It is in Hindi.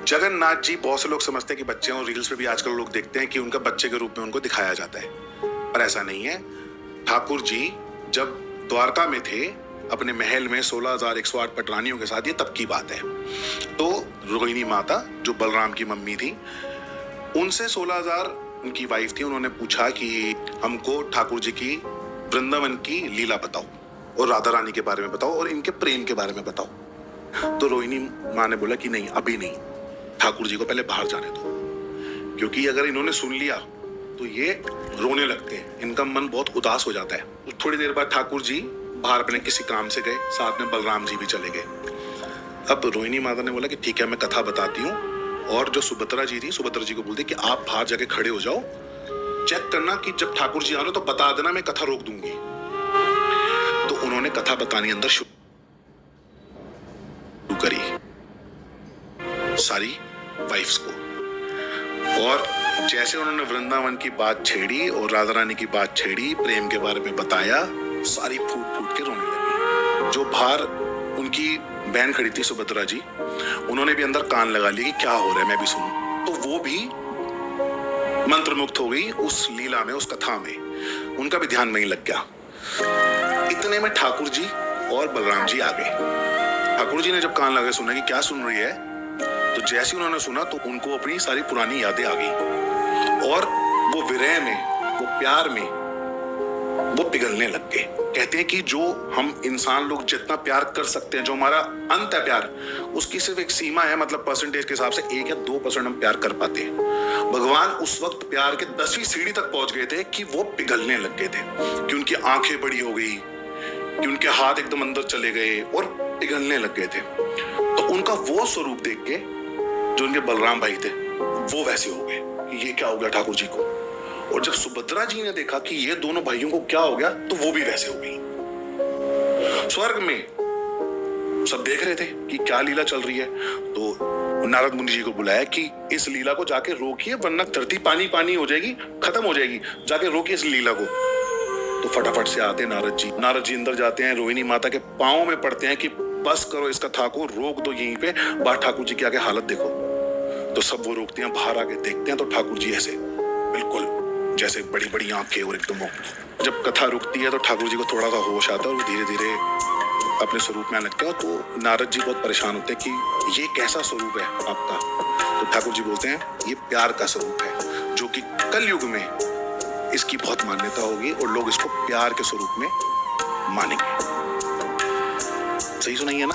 जगन्नाथ जी बहुत से लोग समझते हैं कि बच्चे, और रील्स पे भी आजकल लोग देखते हैं कि उनका बच्चे के रूप में उनको दिखाया जाता है, पर ऐसा नहीं है। ठाकुर जी जब द्वारका में थे अपने महल में 16,108 पटरानियों के साथ, ये तब की बात है। तो रोहिणी माता जो बलराम की मम्मी थी, उनसे 16,000 उनकी वाइफ थी, उन्होंने पूछा कि हमको ठाकुर जी की वृंदावन की लीला बताओ और राधा रानी के बारे में बताओ और इनके प्रेम के बारे में बताओ। तो रोहिणी माँ ने बोला कि नहीं, अभी नहीं, ठाकुर जी को पहले बाहर जाने दो, क्योंकि अगर इन्होंने सुन लिया तो ये रोने लगते हैं, इनका मन बहुत उदास हो जाता है। थोड़ी देर बाद ठाकुर जी बाहर अपने किसी काम से गए, साथ में बलराम जी भी चले गए। अब रोहिणी माता ने बोला कि ठीक है, मैं कथा बताती हूँ, और जो सुभद्रा जी थी, सुभद्रा जी को बोलते कि आप बाहर जाके खड़े हो जाओ, चेक करना कि जब ठाकुर जी आने तो बता देना, मैं कथा रोक दूंगी। तो उन्होंने कथा बतानी अंदर शुरू करी सारी वाइफ्स को, और जैसे उन्होंने वृंदावन की बात छेड़ी और राधा रानी की बात छेड़ी, प्रेम के बारे में बताया, सारी फूट फूट के रोने लगी। जो बाहर उनकी बहन खड़ी थी सुभद्रा जी, उन्होंने भी अंदर कान लगा लिया कि क्या हो रहा है, मैं भी सुनूं। तो वो भी मंत्रमुग्ध हो गई उस लीला में, उस कथा में, उनका भी ध्यान वहीं लग गया। इतने में ठाकुर जी और बलराम जी आ गए। ठाकुर जी ने जब कान लगा सुना कि क्या सुन रही है, तो जैसे उन्होंने सुना तो उनको अपनी सारी पुरानी यादें आ गई, और वो विरह में, वो प्यार में वो पिघलने लग गए। कहते हैं कि जो हम इंसान लोग जितना प्यार कर सकते हैं, जो हमारा अंत है प्यार, उसकी सिर्फ एक सीमा है, मतलब परसेंटेज के हिसाब से 1 या 2% हम प्यार कर पाते हैं। भगवान उस वक्त प्यार के 10वीं सीढ़ी तक पहुंच गए थे कि वो पिघलने लग गए थे, कि उनकी आंखें बड़ी हो गई, कि उनके हाथ एकदम अंदर चले गए और पिघलने लग गए थे। तो उनका वो स्वरूप देख के जो उनके बलराम भाई थे वो वैसे हो गए, ये क्या हो गया ठाकुर जी को। और जब सुभद्रा जी ने देखा कि ये दोनों भाइयों को क्या हो गया, तो वो भी वैसे हो गई। स्वर्ग में सब देख रहे थे कि क्या लीला चल रही है, तो नारद मुनि जी को बुलाया कि इस लीला को जाके रोकिए, वरना धरती पानी पानी हो जाएगी, खत्म हो जाएगी, जाके रोकिए इस लीला को। तो फटाफट से आते नारद जी अंदर जाते हैं, रोहिणी माता के पांव में पड़ते हैं कि बस करो इस कथा को, रोक दो यहीं पे, बाहर ठाकुर जी की आगे हालत देखो। तो सब वो रोकते हैं, बाहर आके देखते हैं तो ठाकुर जी ऐसे बिल्कुल जैसे बड़ी बड़ी आंखें, और एकदम। जब कथा रुकती है तो ठाकुर जी को थोड़ा सा होश आता है और धीरे धीरे अपने स्वरूप में आने लगते हैं। तो नारद जी बहुत परेशान होते हैं कि ये कैसा स्वरूप है आपका। तो ठाकुर जी बोलते हैं ये प्यार का स्वरूप है, जो कि कल युग में इसकी बहुत मान्यता होगी और लोग इसको प्यार के स्वरूप में मानेंगे। सही सुनाई है ना?